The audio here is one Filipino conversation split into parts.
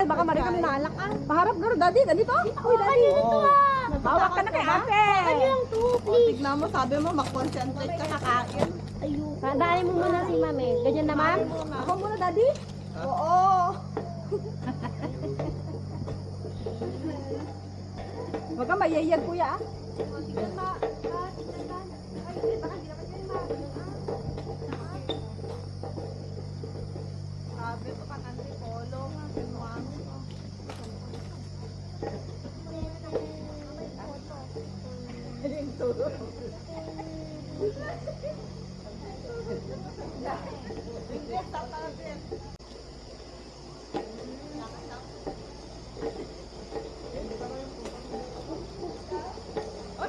baka mari kami naalak ah. Maharap garo, daddy. Dito? Uy, daddy. Bawak ka na kay ate. Ano yung two, please? Tignan mo, sabi mo, mag-concentrate ka kakain. Ayun. Dali mo muna si mami. Ganyan na, ma'am? Ako muna, daddy? Oo. Wag ka mayayag, kuya ah. Tignan ma. Ay, baka hindi naman yun ma. Sabi ko kan antipolo nga, kinuwami ko.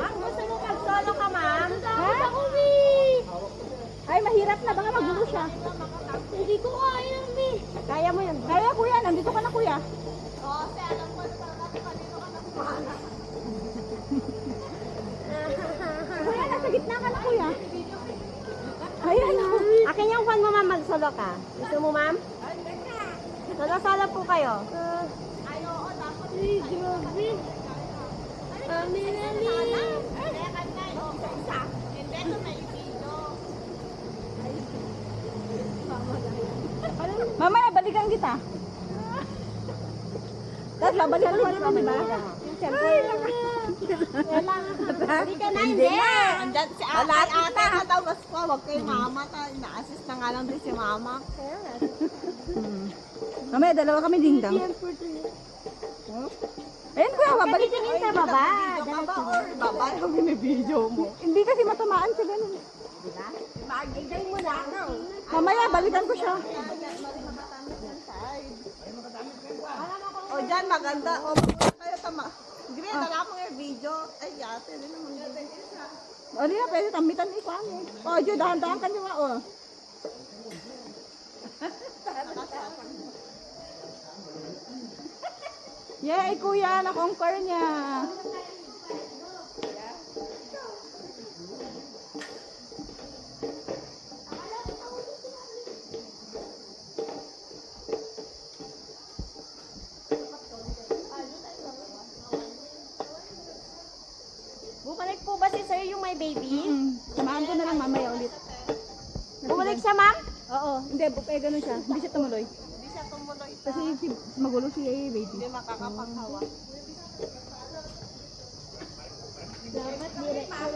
Ma'am, gusto mo mag-solo ka, ma'am? Gusto ko, Ay, mahirap na. Baka magulo siya. Hindi ko kaya, Mi. Kaya mo yun. Kaya, kuya. Nandito ka na, kuya. Kuya, nasa gitna ka na, kuya. Ayan. Akin yung fan mo, ma'am. Mag-solo ka. Gusto mo, ma'am? Solo-solo po kayo. Ay, grabe. Mami, Mamaya, balikan kita. Tapos, babalikan mo naman, diba? Siyempre. Hindi ka na, hindi. Andyan si ate. Ate na daw, mas ko. Huwag kayo mama. Ina-assist na nga lang din si mama. Mamaya, dalawa kami dingdang. Ayun, kuya, babalikan. Tingin sa baba. Video ka ba or baba yung binibideo mo? Hindi kasi matamaan sa ganun. Diba? Mag-enjoy mo lang. Mamaya, balikan ko siya. O dyan, maganda. O, kayo tama. Green, wala mo yung video. Ay, ate, rin naman. O, di na, pwede tamitan ikaw. O, dyan, dahan-dahan ka niyo nga, o. Yay, kuya, na-conquer niya. Bumalik po ba si sir yung may baby? Samahan ko na lang mamaya ulit. Bumalik siya, ma'am? Oo, hindi, ganun siya. Hindi siya tumuloy. Hindi siya tumuloy. Kasi magulo si baby. Hindi makakapaghawa. Dapat direct ko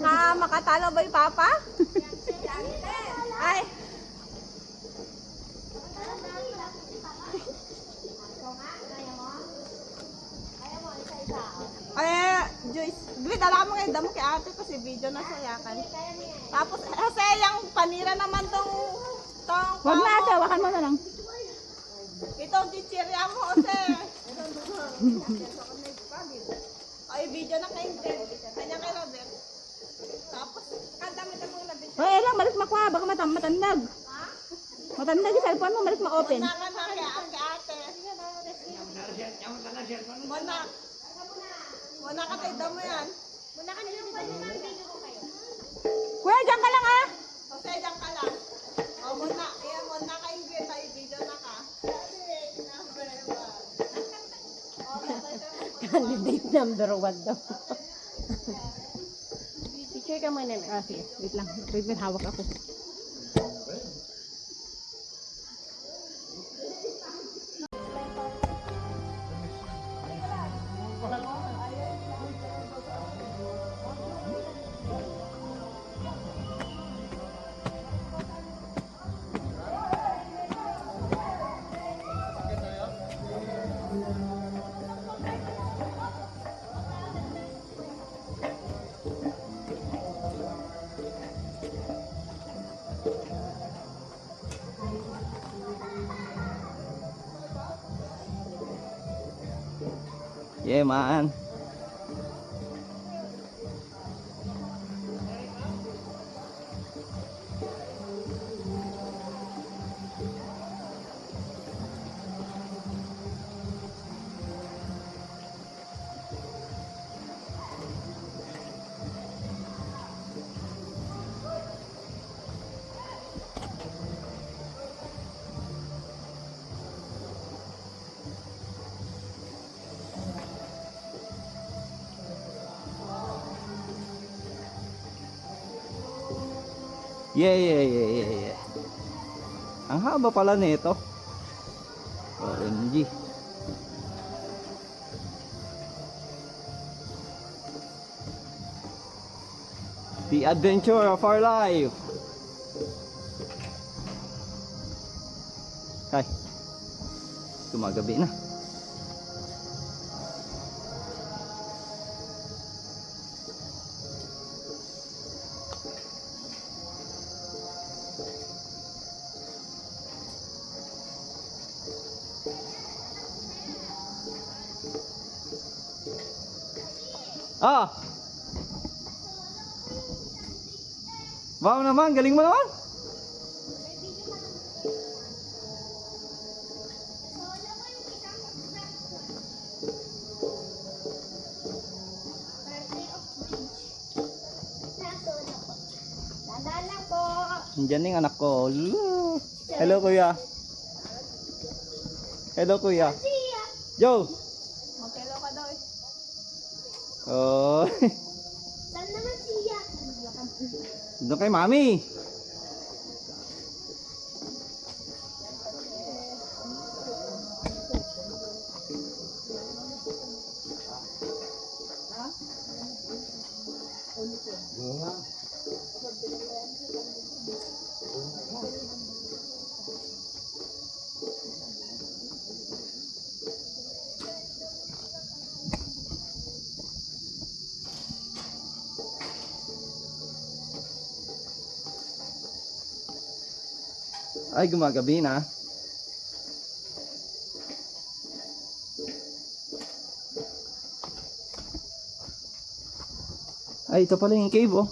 lang Makatalo ba yung papa? Ay. Ay, Joyce, dala mo ngayon damo kay ate kasi video na sayakan. Tapos, kasi yung panira naman tong Wag na ate, hawakan mo na lang. itong chichirya mo, ose. Ay, video na kayo. Kanya kay Robert. Tapos, kandamit mo na video. Hoy, lang, malit makuha, baka matandag. Matandag yung cellphone mo, malit ma-open. Muna ka na kay ate. Muna ka tayo damo yan. Muna ka nilang pwede ng video ko kayo. Kuya, dyan ka lang ah. Ose, dyan ka lang. O, muna. Ayan, muna ka yung tayo video na ka. Candidate number 1 daw. Picture ka muna na. Ah, sige, wait lang. Wait, may hawak ako. Yeah, man. Yeah, yeah, yeah, yeah, yeah. Ang haba pala nito. OMG. The adventure of our life. Ay, gumagabi na. Ah! Wow naman, galing mo naman. Dadaan lang po. Diyan yung anak ko. Hello kuya. Hello kuya. Joe. Magkailaw ka daw eh. Oh. Saan naman siya? Doon kay mami. Ay, gumagabi na. Ay, ito pala yung cave, oh.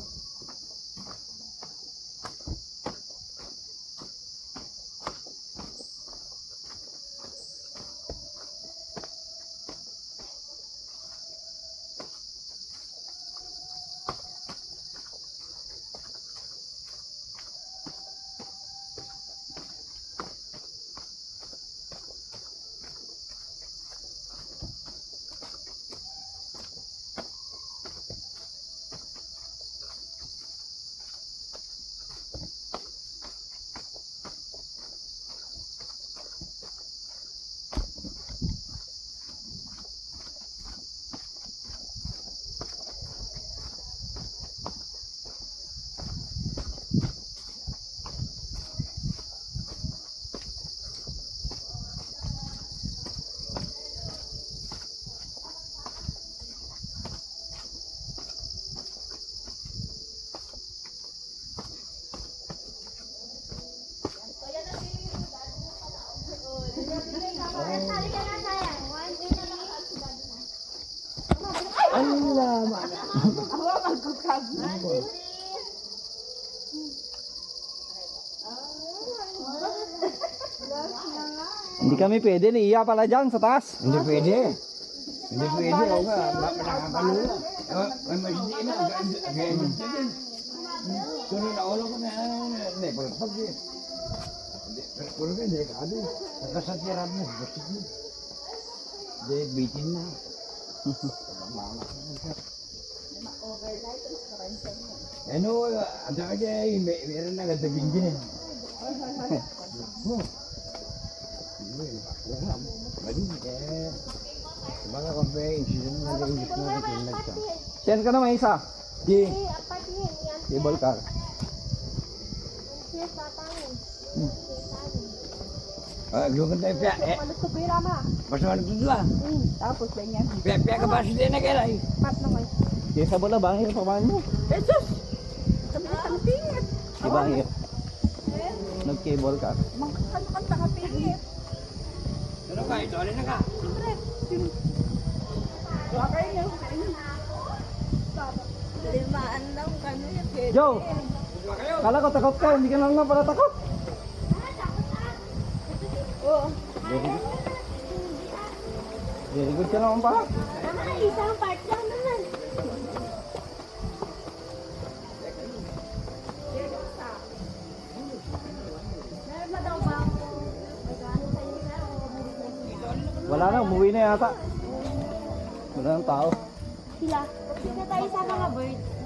Ay, lama. Ako magkukab. Hindi kami pwede, niiya pala dyan sa taas. Hindi pwede. Hindi pwede. O nga, nakakalo. May masjid na. Gaya masjid din. Sunod na ulo ko na. Hindi, pag yun. Puro ka, hindi ka adi. Nakasatiran mo. Masjid mo. Hindi, bitin na. Pagkamalak na. Ano, ang dami meron na gandagin din. Bali, mga kape, incident na nag-iisip na nakikinig ka. Send ka na may isa. Di, Apatin, yan. cable car. Yes, tatangin. Lugan tayo, Pia. Alas ko pira ma. Basta managtod lang. Tapos ganyan. Pia ka ba siya na kailan? Pat na kayo. Di sa bola, bangir pa man mo. Jesus! Kami ang tingit. Di bangir. Nag-cable car. Mangkakanta ka tingit. Ano ka? Ito, alin na ka? Wakay niyo. Limaan lang kami. Joe! Kala ko takot ka, hindi ka lang nga pala takot. Oo. Very good ka naman pa. Mama, isang part lang naman. Meron na daw ba ako? Magkano sa inyo na? Wala na, umuwi na yata. Wala nang tao. Sila. Sige tayo sa mga birds.